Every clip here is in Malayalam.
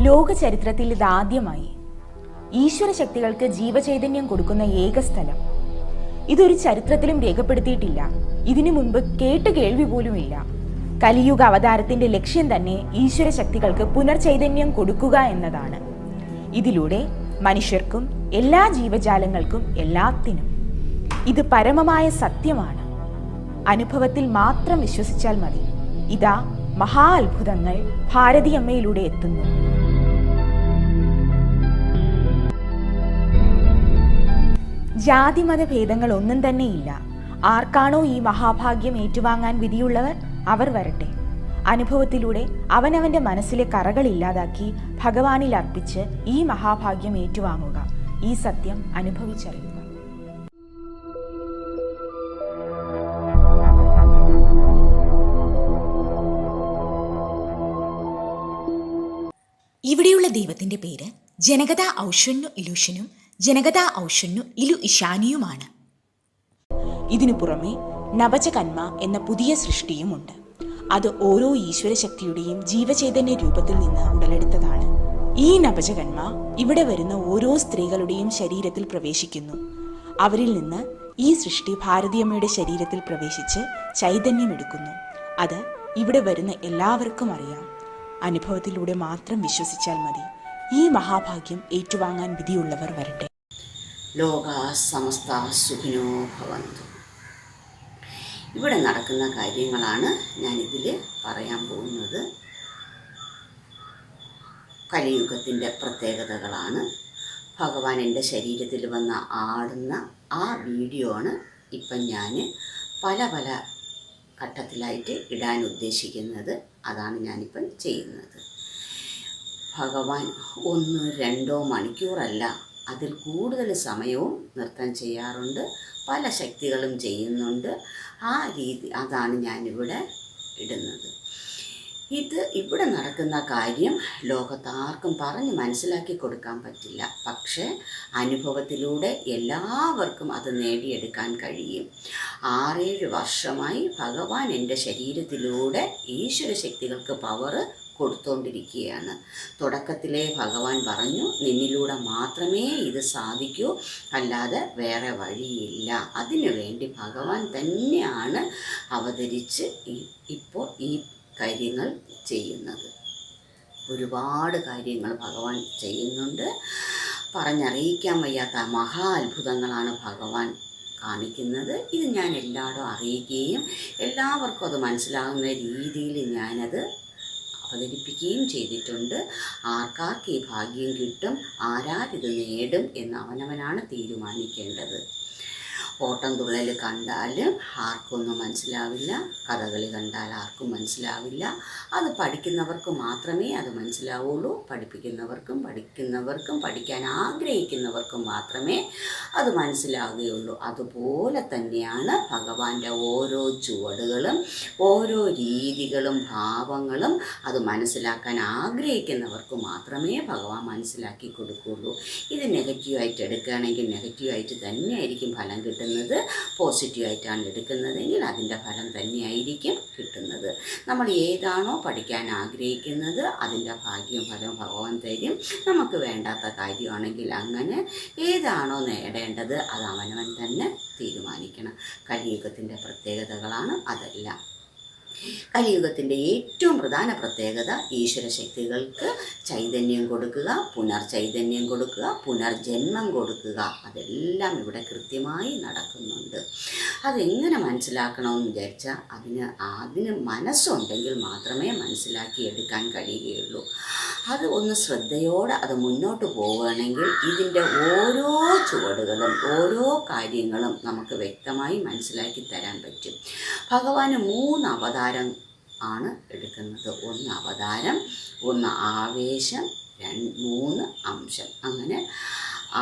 ലോക ചരിത്രത്തിൽ ഇതാദ്യമായി ഈശ്വര ശക്തികൾക്ക് ജീവചൈതന്യം കൊടുക്കുന്ന ഏക സ്ഥലം. ഇതൊരു ചരിത്രത്തിലും രേഖപ്പെടുത്തിയിട്ടില്ല. ഇതിനു മുൻപ് കേട്ട് കേൾവി പോലുമില്ല. കലിയുഗ അവതാരത്തിന്റെ ലക്ഷ്യം തന്നെ ഈശ്വര ശക്തികൾക്ക് പുനർചൈതന്യം കൊടുക്കുക എന്നതാണ്. ഇതിലൂടെ മനുഷ്യർക്കും എല്ലാ ജീവജാലങ്ങൾക്കും എല്ലാത്തിനും. ഇത് പരമമായ സത്യമാണ്. അനുഭവത്തിൽ മാത്രം വിശ്വസിച്ചാൽ മതി. ഇതാ മഹാ അത്ഭുതങ്ങൾ ഭാരതിയമ്മയിലൂടെ എത്തുന്നു. ജാതിമത ഭേദങ്ങൾ ഒന്നും തന്നെയില്ല. ആർക്കാണോ ഈ മഹാഭാഗ്യം ഏറ്റുവാങ്ങാൻ വിധിയുള്ളവർ അവർ വരട്ടെ. അനുഭവത്തിലൂടെ അവനവന്റെ മനസ്സിലെ കറകൾ ഇല്ലാതാക്കി ഭഗവാനിൽ അർപ്പിച്ച് ഈ മഹാഭാഗ്യം ഏറ്റുവാങ്ങുക. ഈ സത്യം അനുഭവിച്ചറിയുക. ഇവിടെയുള്ള ദൈവത്തിന്റെ പേര് ജനകത ഔഷന്നു ഇലുഷനും ജനകത ഔഷന്നു ഇലു ഇഷാനിയുമാണ്. ഇതിനു പുറമെ നവചകന്മ എന്ന പുതിയ സൃഷ്ടിയുമുണ്ട്. അത് ഓരോ ഈശ്വരശക്തിയുടെയും ജീവചൈതന്യ രൂപത്തിൽ നിന്ന് ഉടലെടുത്തതാണ്. ഈ നവചകന്മ ഇവിടെ വരുന്ന ഓരോ സ്ത്രീകളുടെയും ശരീരത്തിൽ പ്രവേശിക്കുന്നു. അവരിൽ നിന്ന് ഈ സൃഷ്ടി ഭാരതിയമ്മയുടെ ശരീരത്തിൽ പ്രവേശിച്ച് ചൈതന്യമെടുക്കുന്നു. അത് ഇവിടെ വരുന്ന എല്ലാവർക്കും അറിയാം. അനുഭവത്തിലൂടെ മാത്രം വിശ്വസിച്ചാൽ മതി. ഈ മഹാഭാഗ്യം ഏറ്റുവാങ്ങാൻ വിധിയുള്ളവർ വരട്ടെ. ലോകാ സമസ്ത സുഖിനോ ഭവന്തു. ഇവിടെ നടക്കുന്ന കാര്യങ്ങളാണ് ഞാനിതിൽ പറയാൻ പോകുന്നത്. കലിയുഗത്തിൻ്റെ പ്രത്യേകതകളാണ്. ഭഗവാൻ എൻ്റെ ശരീരത്തിൽ വന്ന് ആടുന്ന ആ വീഡിയോ ആണ് ഇപ്പം ഞാൻ പല പല ഘട്ടത്തിലായിട്ട് ഇടാൻ ഉദ്ദേശിക്കുന്നത്. അതാണ് ഞാനിപ്പം ചെയ്യുന്നത്. ഭഗവാൻ 1-2 മണിക്കൂറല്ല, അതിൽ കൂടുതൽ സമയവും നൃത്തം ചെയ്യാറുണ്ട്. പല ശക്തികളും ചെയ്യുന്നുണ്ട്. ആ രീതി അതാണ് ഞാനിവിടെ ഇടുന്നത്. ഇവിടെ നടക്കുന്ന കാര്യം ലോകത്താർക്കും പറഞ്ഞ് മനസ്സിലാക്കി കൊടുക്കാൻ പറ്റില്ല. പക്ഷേ അനുഭവത്തിലൂടെ എല്ലാവർക്കും അത് നേടിയെടുക്കാൻ കഴിയും. 6-7 വർഷമായി ഭഗവാൻ എൻ്റെ ശരീരത്തിലൂടെ ഈശ്വര ശക്തികൾക്ക് പവർ കൊടുത്തുകൊണ്ടിരിക്കുകയാണ്. തുടക്കത്തിലെ ഭഗവാൻ പറഞ്ഞു, നിന്നിലൂടെ മാത്രമേ ഇത് സാധിക്കൂ, അല്ലാതെ വേറെ വഴിയില്ല. അതിനു വേണ്ടി ഭഗവാൻ തന്നെയാണ് അവതരിച്ച് ഇപ്പോൾ ഈ കാര്യങ്ങൾ ചെയ്യുന്നത്. ഒരുപാട് കാര്യങ്ങൾ ഭഗവാൻ ചെയ്യുന്നുണ്ട്. പറഞ്ഞറിയിക്കാൻ വയ്യാത്ത മഹാ അത്ഭുതങ്ങളാണ് ഭഗവാൻ കാണിക്കുന്നത്. ഇത് ഞാൻ എല്ലായിടും അറിയിക്കുകയും എല്ലാവർക്കും അത് മനസ്സിലാകുന്ന രീതിയിൽ ഞാനത് അവതരിപ്പിക്കുകയും ചെയ്തിട്ടുണ്ട്. ആർക്കാർക്ക് ഈ ഭാഗ്യം കിട്ടും, ആരാരിത് നേടും എന്ന് അവനവനാണ് തീരുമാനിക്കേണ്ടത്. ഓട്ടം തുള്ളൽ കണ്ടാൽ ആർക്കൊന്നും മനസ്സിലാവില്ല. കഥകളി കണ്ടാൽ ആർക്കും മനസ്സിലാവില്ല. അത് പഠിക്കുന്നവർക്ക് മാത്രമേ അത് മനസ്സിലാവുള്ളൂ. പഠിക്കുന്നവർക്കും പഠിക്കാൻ ആഗ്രഹിക്കുന്നവർക്കും മാത്രമേ അത് മനസ്സിലാവുകയുള്ളൂ. അതുപോലെ തന്നെയാണ് ഭഗവാന്റെ ഓരോ ചുവടുകളും ഓരോ രീതികളും ഭാവങ്ങളും. അത് മനസ്സിലാക്കാൻ ആഗ്രഹിക്കുന്നവർക്ക് മാത്രമേ ഭഗവാൻ മനസ്സിലാക്കി കൊടുക്കുകയുള്ളൂ. ഇത് നെഗറ്റീവായിട്ട് എടുക്കുകയാണെങ്കിൽ നെഗറ്റീവായിട്ട് തന്നെയായിരിക്കും ഫലം കിട്ടുന്നത്. പോസിറ്റീവായിട്ടാണ് എടുക്കുന്നതെങ്കിൽ അതിൻ്റെ ഫലം തന്നെയായിരിക്കും കിട്ടുന്നത്. നമ്മൾ ഏതാണോ പഠിക്കാൻ ആഗ്രഹിക്കുന്നത് അതിൻ്റെ ഭാഗ്യം ഫലം ഭഗവാൻ തരും. നമുക്ക് വേണ്ടാത്ത കാര്യമാണെങ്കിൽ അങ്ങനെ ഏതാണോ നേടേണ്ടത് അത് അവനവൻ തന്നെ തീരുമാനിക്കണം. കലിയുഗത്തിൻ്റെ പ്രത്യേകതകളാണ് അതെല്ലാം. കലിയുഗത്തിൻ്റെ ഏറ്റവും പ്രധാന പ്രത്യേകത ഈശ്വര ശക്തികൾക്ക് ചൈതന്യം കൊടുക്കുക, പുനർചൈതന്യം കൊടുക്കുക, പുനർജന്മം കൊടുക്കുക. അതെല്ലാം ഇവിടെ കൃത്യമായി നടക്കുന്നുണ്ട്. അതെങ്ങനെ മനസ്സിലാക്കണമെന്ന് വിചാരിച്ചാൽ അതിന് മനസ്സുണ്ടെങ്കിൽ മാത്രമേ മനസ്സിലാക്കി എടുക്കാൻ കഴിയുകയുള്ളൂ. അത് ഒന്ന് ശ്രദ്ധയോടെ അത് മുന്നോട്ട് പോവുകയാണെങ്കിൽ ഇതിൻ്റെ ഓരോ ചുവടുകളും ഓരോ കാര്യങ്ങളും നമുക്ക് വ്യക്തമായി മനസ്സിലാക്കി തരാൻ പറ്റും. ഭഗവാന് 3 അവതാരം ആണ് എടുക്കുന്നത്. 1 അവതാരം, 1 ആവേശം, 3 അംശം. അങ്ങനെ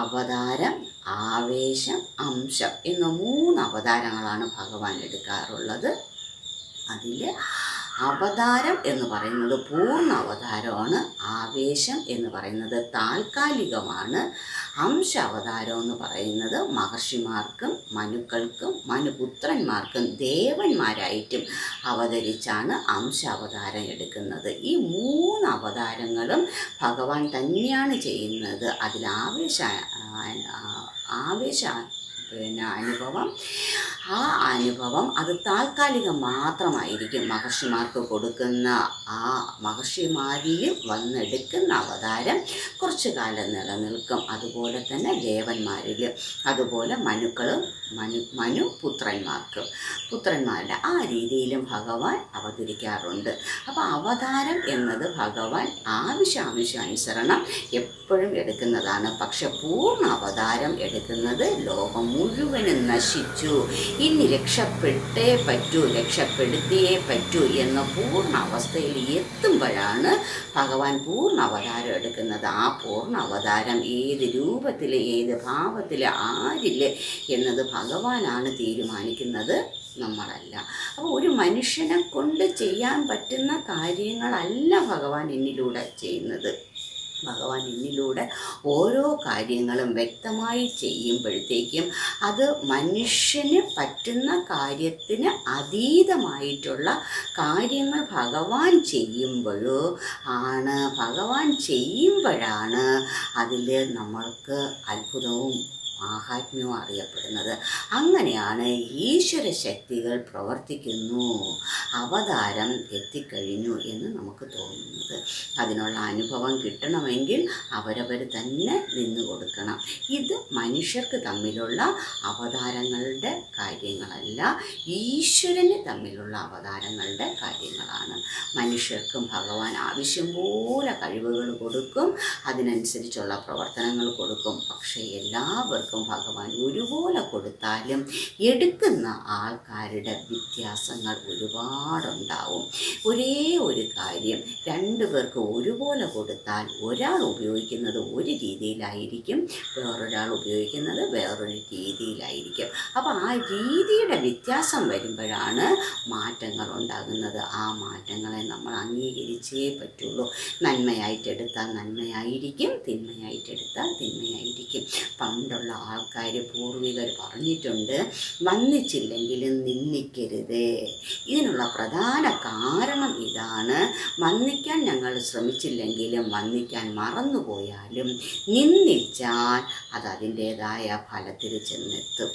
അവതാരം, ആവേശം, അംശം എന്ന 3 അവതാരങ്ങളാണ് ഭഗവാൻ എടുക്കാറുള്ളത്. അതിൽ അവതാരം എന്ന് പറയുന്നത് പൂർണ്ണ അവതാരമാണ്. ആവേശം എന്ന് പറയുന്നത് താൽക്കാലികമാണ്. അംശാവതാരം എന്ന് പറയുന്നത് മഹർഷിമാർക്കും മനുക്കൾക്കും മനുപുത്രന്മാർക്കും ദേവന്മാരായിട്ടും അവതരിച്ചാണ് അംശാവതാരം എടുക്കുന്നത്. ഈ 3 അവതാരങ്ങളും ഭഗവാൻ തന്നെയാണ് ചെയ്യുന്നത്. അതിൽ അനുഭവം അത് താൽക്കാലികം മാത്രമായിരിക്കും. മഹർഷിമാർക്ക് കൊടുക്കുന്ന ആ മഹർഷിമാരിൽ വന്നെടുക്കുന്ന അവതാരം കുറച്ചു കാലം നിലനിൽക്കും. അതുപോലെ തന്നെ ദേവന്മാരിൽ, അതുപോലെ പുത്രന്മാരുടെ ആ രീതിയിലും ഭഗവാൻ അവതരിക്കാറുണ്ട്. അപ്പോൾ അവതാരം എന്നത് ഭഗവാൻ ആവശ്യാനുസരണം എപ്പോഴും എടുക്കുന്നതാണ്. പക്ഷെ പൂർണ്ണ അവതാരം എടുക്കുന്നത് ലോകം മുഴുവനും നശിച്ചു, ഇനി രക്ഷപ്പെടുത്തിയേ പറ്റൂ എന്ന പൂർണ്ണ അവസ്ഥയിൽ എത്തുമ്പോഴാണ് ഭഗവാൻ പൂർണ്ണ അവതാരം എടുക്കുന്നത്. ആ പൂർണ്ണ അവതാരം ഏത് രൂപത്തിൽ, ഏത് ഭാവത്തിൽ, ആരിൽ എന്നത് ഭഗവാനാണ് തീരുമാനിക്കുന്നത്, നമ്മളല്ല. അപ്പോൾ ഒരു മനുഷ്യനെ കൊണ്ട് ചെയ്യാൻ പറ്റുന്ന കാര്യങ്ങളല്ല ഭഗവാൻ എന്നിലൂടെ ചെയ്യുന്നത്. ഭഗവാൻ എന്നിലൂടെ ഓരോ കാര്യങ്ങളും വ്യക്തമായി ചെയ്യുമ്പോഴത്തേക്കും അത് മനുഷ്യന് പറ്റുന്ന കാര്യത്തിന് അതീതമായിട്ടുള്ള കാര്യങ്ങൾ ഭഗവാൻ ചെയ്യുമ്പോഴാണ് അതിൽ നമ്മൾക്ക് അത്ഭുതവും മാഹാത്മ്യവും അറിയപ്പെടുന്നത്. അങ്ങനെയാണ് ഈശ്വര ശക്തികൾ പ്രവർത്തിക്കുന്നു, അവതാരം എത്തിക്കഴിഞ്ഞു എന്ന് നമുക്ക് തോന്നുന്നത്. അതിനുള്ള അനുഭവം കിട്ടണമെങ്കിൽ അവരവർ തന്നെ നിന്നു കൊടുക്കണം. ഇത് മനുഷ്യർക്ക് തമ്മിലുള്ള അവതാരങ്ങളുടെ കാര്യങ്ങളല്ല, ഈശ്വരന് തമ്മിലുള്ള അവതാരങ്ങളുടെ കാര്യങ്ങളാണ്. മനുഷ്യർക്കും ഭഗവാൻ ആവശ്യം പോലെ കഴിവുകൾ കൊടുക്കും, അതിനനുസരിച്ചുള്ള പ്രവർത്തനങ്ങൾ കൊടുക്കും. പക്ഷേ എല്ലാവർക്കും ഭഗവാൻ ഒരുപോലെ കൊടുത്താലും എടുക്കുന്ന ആൾക്കാരുടെ വ്യത്യാസങ്ങൾ ഒരുപാടുണ്ടാവും. ഒരേ ഒരു കാര്യം 2 പേർക്ക് ഒരുപോലെ കൊടുത്താൽ ഒരാൾ ഉപയോഗിക്കുന്നത് ഒരു രീതിയിലായിരിക്കും, വേറൊരാൾ ഉപയോഗിക്കുന്നത് വേറൊരു രീതിയിലായിരിക്കും. അപ്പോൾ ആ രീതിയുടെ വ്യത്യാസം വരുമ്പോഴാണ് മാറ്റങ്ങൾ ഉണ്ടാകുന്നത്. ആ മാറ്റങ്ങളെ നമ്മൾ അംഗീകരിച്ചേ പറ്റുള്ളൂ. നന്മയായിട്ടെടുത്താൽ നന്മയായിരിക്കും, തിന്മയായിട്ടെടുത്താൽ തിന്മയായിരിക്കും. പണ്ടുള്ള ആൾക്കാർ, പൂർവികർ പറഞ്ഞിട്ടുണ്ട്, വന്നിച്ചില്ലെങ്കിലും നിന്ദിക്കരുത്. ഇതിനുള്ള പ്രധാന കാരണം ഇതാണ്. വന്നിക്കാൻ ഞങ്ങൾ ശ്രമിച്ചില്ലെങ്കിലും, വന്നിക്കാൻ മറന്നുപോയാലും നിന്ദിച്ചാൽ അത് അതിൻ്റേതായ ഫലത്തിൽ ചെന്നെത്തും.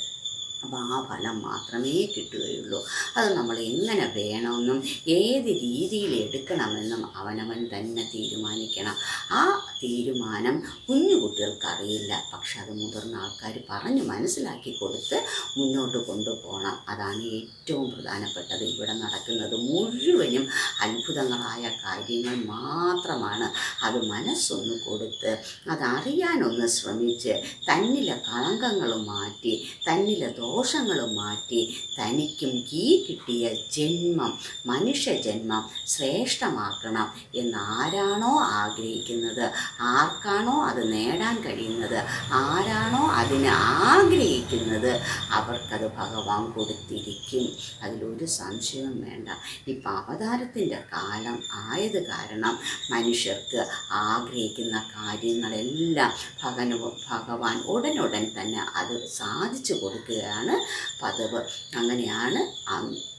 അപ്പോൾ ആ ഫലം മാത്രമേ കിട്ടുകയുള്ളൂ. അത് നമ്മൾ എങ്ങനെ വേണമെന്നും ഏത് രീതിയിൽ എടുക്കണമെന്നും അവനവൻ തന്നെ തീരുമാനിക്കണം. ആ തീരുമാനം കുഞ്ഞു കുട്ടികൾക്കറിയില്ല, പക്ഷെ അത് മുതിർന്ന ആൾക്കാർ പറഞ്ഞ് മനസ്സിലാക്കി കൊടുത്ത് മുന്നോട്ട് കൊണ്ടുപോകണം. അതാണ് ഏറ്റവും പ്രധാനപ്പെട്ടത്. ഇവിടെ നടക്കുന്നത് മുഴുവനും അത്ഭുതങ്ങളായ കാര്യങ്ങൾ മാത്രമാണ്. അത് മനസ്സൊന്ന് കൊടുത്ത് അതറിയാനൊന്ന് ശ്രമിച്ച് തന്നിലെ കളങ്കങ്ങൾ മാറ്റി, തന്നിലെ ദോഷങ്ങൾ മാറ്റി, തനിക്കും കിട്ടിയ ജന്മം, മനുഷ്യജന്മം ശ്രേഷ്ഠമാക്കണം എന്നാരാണോ ആഗ്രഹിക്കുന്നത്, ആർക്കാണോ അത് നേടാൻ കഴിയുന്നത്, ആരാണോ അതിന് ആഗ്രഹിക്കുന്നത്, അവർക്കത് ഭഗവാൻ കൊടുത്തിരിക്കും. അതിലൊരു സംശയവും വേണ്ട. ഇപ്പം അവതാരത്തിൻ്റെ കാലം ആയത് കാരണം മനുഷ്യർക്ക് ആഗ്രഹിക്കുന്ന കാര്യങ്ങളെല്ലാം ഭഗവാൻ ഉടനുടൻ തന്നെ അത് സാധിച്ചു കൊടുക്കുകയാണ് പതിവ്. അങ്ങനെയാണ്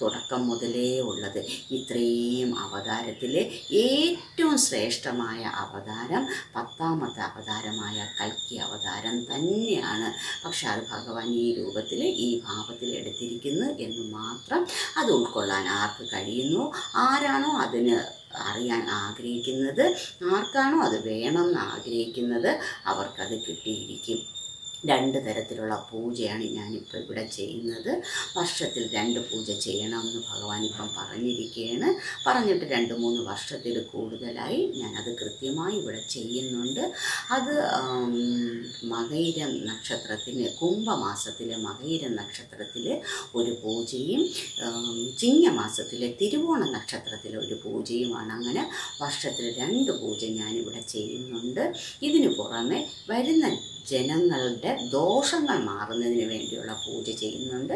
തുടക്കം മുതലേ ഉള്ളത്. ഇത്രയും അവതാരത്തിലെ ഏറ്റവും ശ്രേഷ്ഠമായ അവതാരം 10ാമത്തെ അവതാരമായ കൽക്കി അവതാരം തന്നെയാണ്. പക്ഷെ അത് ഭഗവാൻ ഈ രൂപത്തിൽ, ഈ ഭാവത്തിൽ എടുത്തിരിക്കുന്നു എന്ന് മാത്രം. അത് ഉൾക്കൊള്ളാൻ ആർക്ക് കഴിയുന്നു, ആരാണോ അതിന് അറിയാൻ ആഗ്രഹിക്കുന്നത്, ആർക്കാണോ അത് വേണമെന്ന് ആഗ്രഹിക്കുന്നത്, അവർക്കത് കിട്ടിയിരിക്കും. 2 തരത്തിലുള്ള പൂജയാണ് ഞാനിപ്പോൾ ഇവിടെ ചെയ്യുന്നത്. വർഷത്തിൽ 2 പൂജ ചെയ്യണമെന്ന് ഭഗവാൻ ഇപ്പം പറഞ്ഞിരിക്കുകയാണ്. പറഞ്ഞിട്ട് 2-3 വർഷത്തിൽ കൂടുതലായി ഞാനത് കൃത്യമായി ഇവിടെ ചെയ്യുന്നുണ്ട്. അത് മകയിരം നക്ഷത്രത്തിന്, കുംഭമാസത്തിലെ മകയിരം നക്ഷത്രത്തിൽ ഒരു പൂജയും ചിങ്ങമാസത്തിലെ തിരുവോണ നക്ഷത്രത്തിലെ ഒരു പൂജയുമാണ്. അങ്ങനെ വർഷത്തിൽ 2 പൂജ ഞാനിവിടെ ചെയ്യുന്നുണ്ട്. ഇതിനു പുറമെ വരുന്ന ജനങ്ങളുടെ ദോഷങ്ങൾ മാറുന്നതിന് വേണ്ടിയുള്ള പൂജ ചെയ്യുന്നുണ്ട്.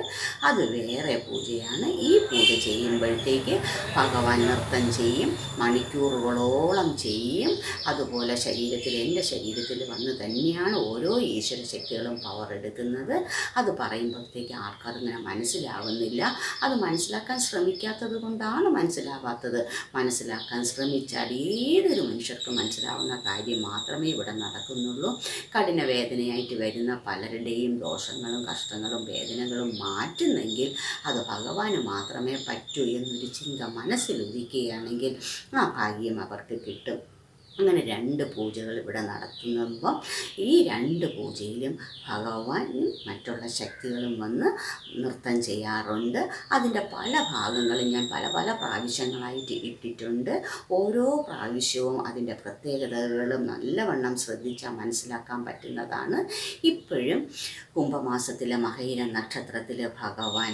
അത് വേറെ പൂജയാണ്. ഈ പൂജ ചെയ്യുമ്പോഴത്തേക്ക് ഭഗവാൻ നൃത്തം ചെയ്യും, മണിക്കൂറുകളോളം ചെയ്യും. അതുപോലെ എൻ്റെ ശരീരത്തിൽ വന്ന് തന്നെയാണ് ഓരോ ഈശ്വര ശക്തികളും പവർ എടുക്കുന്നത്. അത് പറയുമ്പോഴത്തേക്ക് ആൾക്കാരിങ്ങനെ മനസ്സിലാവുന്നില്ല. അത് മനസ്സിലാക്കാൻ ശ്രമിക്കാത്തത് കൊണ്ടാണ് മനസ്സിലാവാത്തത്. മനസ്സിലാക്കാൻ ശ്രമിച്ചാൽ ഏതൊരു മനുഷ്യർക്കും മനസ്സിലാവുന്ന കാര്യം മാത്രമേ ഇവിടെ നടക്കുന്നുള്ളൂ. കഠിന വേദനയായിട്ട് വരുന്ന പലരുടെയും ദോഷങ്ങളും കഷ്ടങ്ങളും വേദനകളും മാറ്റുന്നെങ്കിൽ അത് ഭഗവാന് മാത്രമേ പറ്റൂ എന്നൊരു ചിന്ത മനസ്സിൽ ഉദിക്കുകയാണെങ്കിൽ ആ ഭാഗ്യം അവർക്ക് കിട്ടും. അങ്ങനെ 2 പൂജകൾ ഇവിടെ നടത്തുമ്പോൾ ഈ 2 പൂജയിലും ഭഗവാനും മറ്റുള്ള ശക്തികളും വന്ന് നൃത്തം ചെയ്യാറുണ്ട്. അതിൻ്റെ പല ഭാഗങ്ങളും ഞാൻ പല പല പ്രാവശ്യങ്ങളായിട്ട് ഇട്ടിട്ടുണ്ട്. ഓരോ പ്രാവശ്യവും അതിൻ്റെ പ്രത്യേകതകളും നല്ലവണ്ണം ശ്രദ്ധിച്ചാൽ മനസ്സിലാക്കാൻ പറ്റുന്നതാണ്. ഇപ്പോഴും കുംഭമാസത്തിലെ മകയിര നക്ഷത്രത്തിൽ ഭഗവാൻ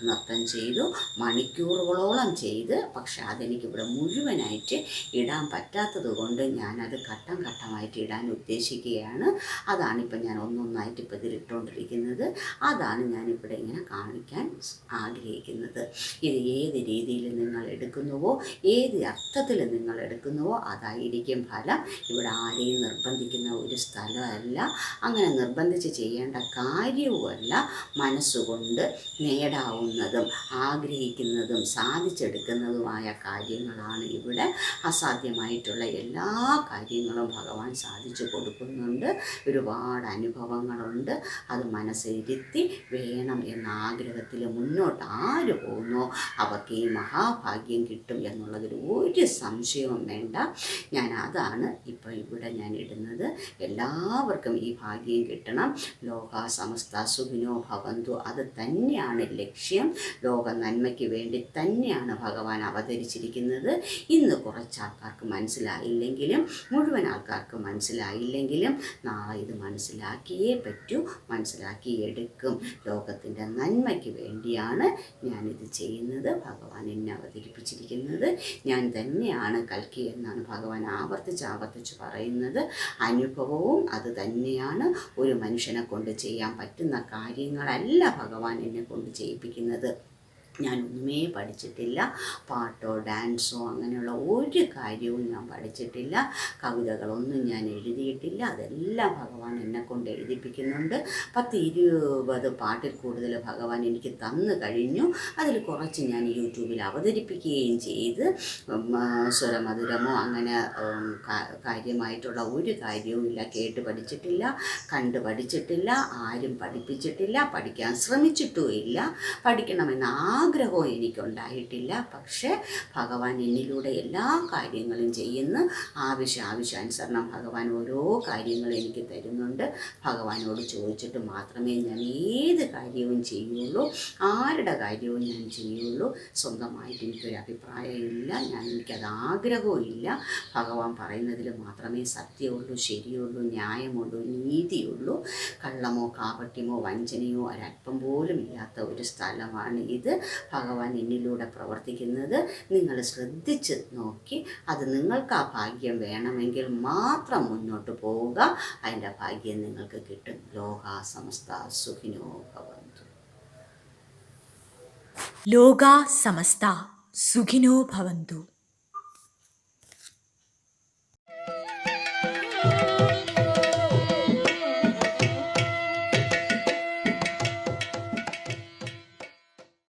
നൃത്തം ചെയ്തു, മണിക്കൂറുകളോളം ചെയ്ത്. പക്ഷെ അതെനിക്കിവിടെ മുഴുവനായിട്ട് ഇടാൻ പറ്റാത്തത് കൊണ്ട് ഞാനത് ഘട്ടം ഘട്ടമായിട്ട് ഇടാൻ ഉദ്ദേശിക്കുകയാണ്. അതാണിപ്പോൾ ഞാൻ ഒന്നൊന്നായിട്ട് ഇപ്പോൾ ഇതിലിട്ടുകൊണ്ടിരിക്കുന്നത്. അതാണ് ഞാനിവിടെ ഇങ്ങനെ കാണിക്കാൻ ആഗ്രഹിക്കുന്നത്. ഇത് ഏത് രീതിയിൽ നിങ്ങൾ എടുക്കുന്നുവോ, ഏത് അർത്ഥത്തിൽ നിങ്ങൾ എടുക്കുന്നുവോ അതായിരിക്കും ഫലം. ഇവിടെ ആരെയും നിർബന്ധിക്കുന്ന ഒരു സ്ഥലമല്ല, അങ്ങനെ നിർബന്ധിച്ച് ചെയ്യേണ്ട കാര്യവുമല്ല. മനസ്സുകൊണ്ട് നേടാവുന്നതും ആഗ്രഹിക്കുന്നതും സാധിച്ചെടുക്കുന്നതുമായ കാര്യങ്ങളാണ് ഇവിടെ. അസാധ്യമായിട്ടുള്ള എല്ലാ കാര്യങ്ങളും ഭഗവാൻ സാധിച്ചു കൊടുക്കുന്നുണ്ട്. ഒരുപാട് അനുഭവങ്ങളുണ്ട്. അത് മനസ്സിരുത്തി വേണം എന്ന ആഗ്രഹത്തിൽ മുന്നോട്ട് ആര് പോകുന്നോ അവർക്ക് ഈ മഹാഭാഗ്യം കിട്ടും എന്നുള്ളതിൽ ഒരു സംശയവും വേണ്ട. അതാണ് ഇപ്പോൾ ഇവിടെ ഞാൻ ഇടുന്നത്. എല്ലാവർക്കും ഈ ഭാഗ്യം കിട്ടണം. ലോകാ സമസ്ത സുഖിനോ ഭവന്തു, അത് തന്നെയാണ് ലക്ഷ്യം. ലോക നന്മയ്ക്ക് വേണ്ടി തന്നെയാണ് ഭഗവാൻ അവതരിച്ചിരിക്കുന്നത്. ഇന്ന് കുറച്ച് ആൾക്കാർക്ക് മനസ്സിലായില്ലെങ്കിലും, മുഴുവൻ ആൾക്കാർക്ക് മനസ്സിലായില്ലെങ്കിലും നാളെ ഇത് മനസ്സിലാക്കിയേ പറ്റൂ, മനസ്സിലാക്കിയെടുക്കും. ലോകത്തിൻ്റെ നന്മയ്ക്ക് വേണ്ടിയാണ് ഞാനിത് ചെയ്യുന്നത്. ഭഗവാൻ എന്നെ അവതരിപ്പിച്ചിരിക്കുന്നത്. ഞാൻ തന്നെയാണ് കൽക്കി എന്നാണ് ഭഗവാൻ ആവർത്തിച്ച് പറയുന്നത്. അനുഭവവും അത് തന്നെയാണ്. ഒരു മനുഷ്യനെ കൊണ്ട് ചെയ്യാൻ പറ്റുന്ന കാര്യങ്ങളല്ല ഭഗവാൻ എന്നെ കൊണ്ട് ചെയ്യിപ്പിക്കുന്നത്. ഞാനൊന്നുമേ പഠിച്ചിട്ടില്ല. പാട്ടോ ഡാൻസോ അങ്ങനെയുള്ള ഒരു കാര്യവും ഞാൻ പഠിച്ചിട്ടില്ല. കവിതകളൊന്നും ഞാൻ എഴുതിയിട്ടില്ല. അതെല്ലാം ഭഗവാൻ എന്നെക്കൊണ്ട് എഴുതിപ്പിക്കുന്നുണ്ട്. 10-20 പാട്ടിൽ കൂടുതൽ ഭഗവാൻ എനിക്ക് തന്നു കഴിഞ്ഞു. അതിൽ കുറച്ച് ഞാൻ യൂട്യൂബിൽ അവതരിപ്പിക്കുകയും ചെയ്ത്. സ്വരമധുരമോ അങ്ങനെ കാര്യമായിട്ടുള്ള ഒരു കാര്യവും ഇല്ല. കേട്ട് പഠിച്ചിട്ടില്ല, കണ്ട് പഠിച്ചിട്ടില്ല, ആരും പഠിപ്പിച്ചിട്ടില്ല, പഠിക്കാൻ ശ്രമിച്ചിട്ടുമില്ല. പഠിക്കണമെന്ന ആഗ്രഹവും എനിക്കുണ്ടായിട്ടില്ല. പക്ഷേ ഭഗവാൻ എന്നിലൂടെ എല്ലാ കാര്യങ്ങളും ചെയ്യുന്നു. ആവശ്യാനുസരണം ഭഗവാൻ ഓരോ കാര്യങ്ങളും എനിക്ക് തരുന്നുണ്ട്. ഭഗവാനോട് ചോദിച്ചിട്ട് മാത്രമേ ഞാൻ ഏത് കാര്യവും ചെയ്യുള്ളൂ, ആരുടെ കാര്യവും ഞാൻ ചെയ്യുള്ളൂ. സ്വന്തമായിട്ട് എനിക്കൊരു അഭിപ്രായമില്ല, എനിക്കത് ആഗ്രഹവും ഇല്ല. ഭഗവാൻ പറയുന്നതിൽ മാത്രമേ സത്യമുള്ളൂ, ശരിയുള്ളൂ, ന്യായമുള്ളൂ, നീതിയുള്ളൂ. കള്ളമോ കാപട്യമോ വഞ്ചനയോ ഒരല്പം പോലും ഇല്ലാത്ത ഒരു സ്ഥലമാണ് ഇത്. ഭഗവാൻ എന്നിലൂടെ പ്രവർത്തിക്കുന്നത് നിങ്ങൾ ശ്രദ്ധിച്ച് നോക്കി അത് നിങ്ങൾക്ക് ആ ഭാഗ്യം വേണമെങ്കിൽ മാത്രം മുന്നോട്ട് പോവുക. അതിൻ്റെ ഭാഗ്യം നിങ്ങൾക്ക് കിട്ടും. ലോകാ സമസ്ത സുഖിനോ ഭവന്തു. ലോകാ സമസ്ത സുഖിനോ ഭവന്തു.